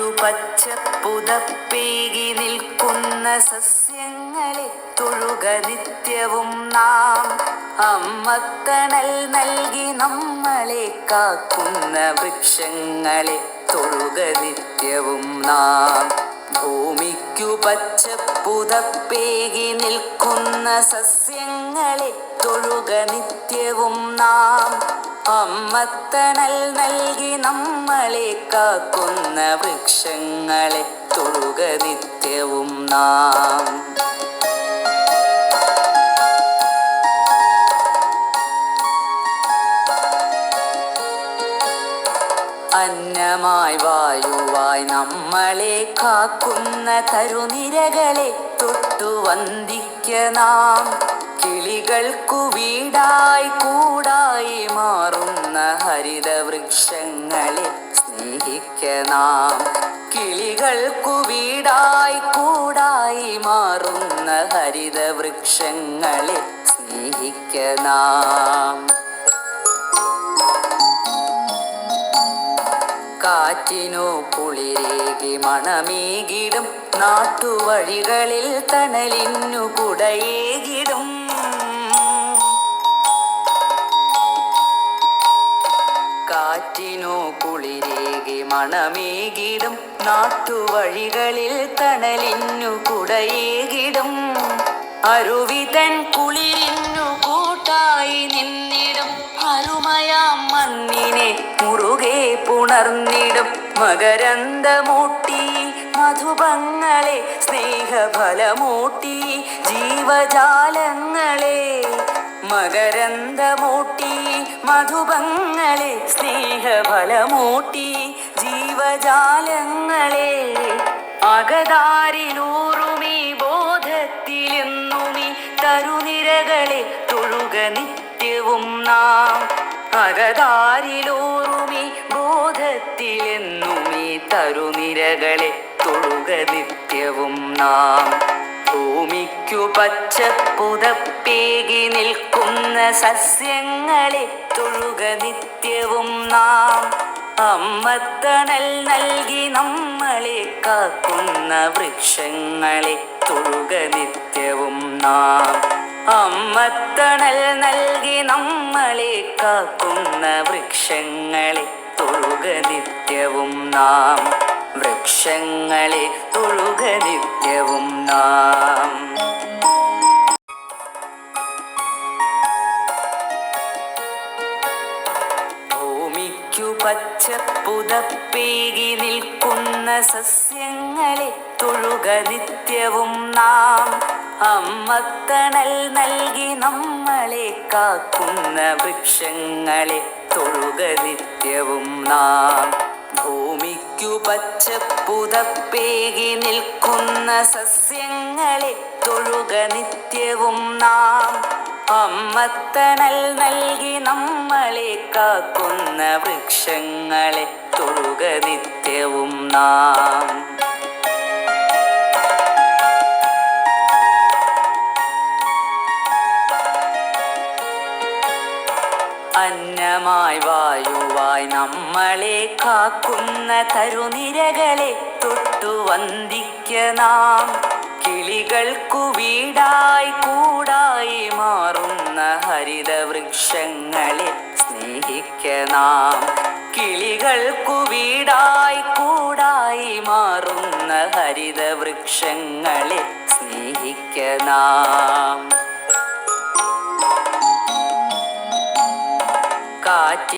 പച്ചപ്പുതപ്പേകി നിൽക്കുന്ന സസ്യങ്ങളെ തൊഴുക നിത്യവും നാം. അമ്മത്തണൽ നൽകി നമ്മളെ കാക്കുന്ന വൃക്ഷങ്ങളെ തൊഴുക നിത്യവും നാം. ഭൂമിക്കു പച്ചപ്പുതപ്പേകി നിൽക്കുന്ന സസ്യങ്ങളെ തൊഴുക നിത്യവും നാം. അമ്മത്തണൽ നൽകി നമ്മളെ കാക്കുന്ന വൃക്ഷങ്ങളെ തൊഴുക നിത്യവും നാം. അന്നമായി വായുവായി നമ്മളെ കാക്കുന്ന തരുനിരകളെ തൊട്ടു വന്ദിക്ക നാം. കിളികൾക്കു വീടായി കൂടായി മാറുന്ന ഹരിതവൃക്ഷങ്ങളെ സ്നേഹിക്ക നാം. കിളികൾക്കു വീടായി കൂടായി മാറുന്ന ഹരിതവൃക്ഷങ്ങളെ സ്നേഹിക്ക നാം. കാറ്റിനു കുളിരേകി മണമേകിടും നാട്ടുവഴികളിൽ തണലിനു കുടയേകിടും. കാറ്റിനു കുളിരേകി മണമേകിടും നാട്ടുവഴികളിൽ തണലിനു കുടയേകിടും. അരുവിതൻ കുളിരിനു കൂട്ടായി നിന്നിടും. അരുമയാം മണ്ണിനെ മുറുകെ പുണർന്നിടും. മകരന്ദമൂട്ടി മധുപങ്ങളെ സ്നേഹഫലമൂട്ടി ജീവജാലങ്ങളെ. മകരന്ദമൂട്ടി മധുപങ്ങളെ സ്നേഹഫലമൂട്ടി ജീവജാലങ്ങളെ. അകതാരിലൂറുമീ ബോധത്തിലെന്നുമീ തരുനിരകളെ തൊഴുക നിത്യവും നാം. അകതാരിലൂറുമീ ബോധത്തിലെന്നുമീ തരുനിരകളെ തൊഴുക നിത്യവും നാം. ഭൂമിക്കു പച്ചപ്പുതപ്പേകി നിൽക്കുന്ന സസ്യങ്ങളെ തൊഴുക നിത്യവും നാം. അമ്മത്തണൽ നൽകി നമ്മളെ കാക്കുന്ന വൃക്ഷങ്ങളെ തൊഴുക നിത്യവും നാം. അമ്മത്തണൽ നൽകി നമ്മളെ കാക്കുന്ന വൃക്ഷങ്ങളെ തൊഴുക നിത്യവും നാം. വൃക്ഷങ്ങളെ തൊഴുക നിത്യവും നാം. ഭൂമിക്കു പച്ചപ്പുതപ്പേകി നിൽക്കുന്ന സസ്യങ്ങളെ തൊഴുക നിത്യവും നാം. അമ്മത്തണൽ നൽകി നമ്മളെ കാക്കുന്ന വൃക്ഷങ്ങളെ തൊഴുക നിത്യവും നാം. ഭൂമിക്കു പച്ചപ്പുതപ്പേകി നിൽക്കുന്ന സസ്യങ്ങളെ തൊഴുക നിത്യവും നാം. അമ്മത്തണൽ നൽകി നമ്മളെ കാക്കുന്ന വൃക്ഷങ്ങളെ തൊഴുക നിത്യവും നാം. അന്നമായി വായുവായി നമ്മളെ കാക്കുന്ന തരുനിരകളെ തൊട്ടു വന്ദിക്ക നാം. കിളികൾക്കു വീടായി കൂടായി മാറുന്ന ഹരിതവൃക്ഷങ്ങളെ സ്നേഹിക്ക നാം. കിളികൾക്കു വീടായി കൂടായി മാറുന്ന ഹരിതവൃക്ഷങ്ങളെ സ്നേഹിക്ക നാം.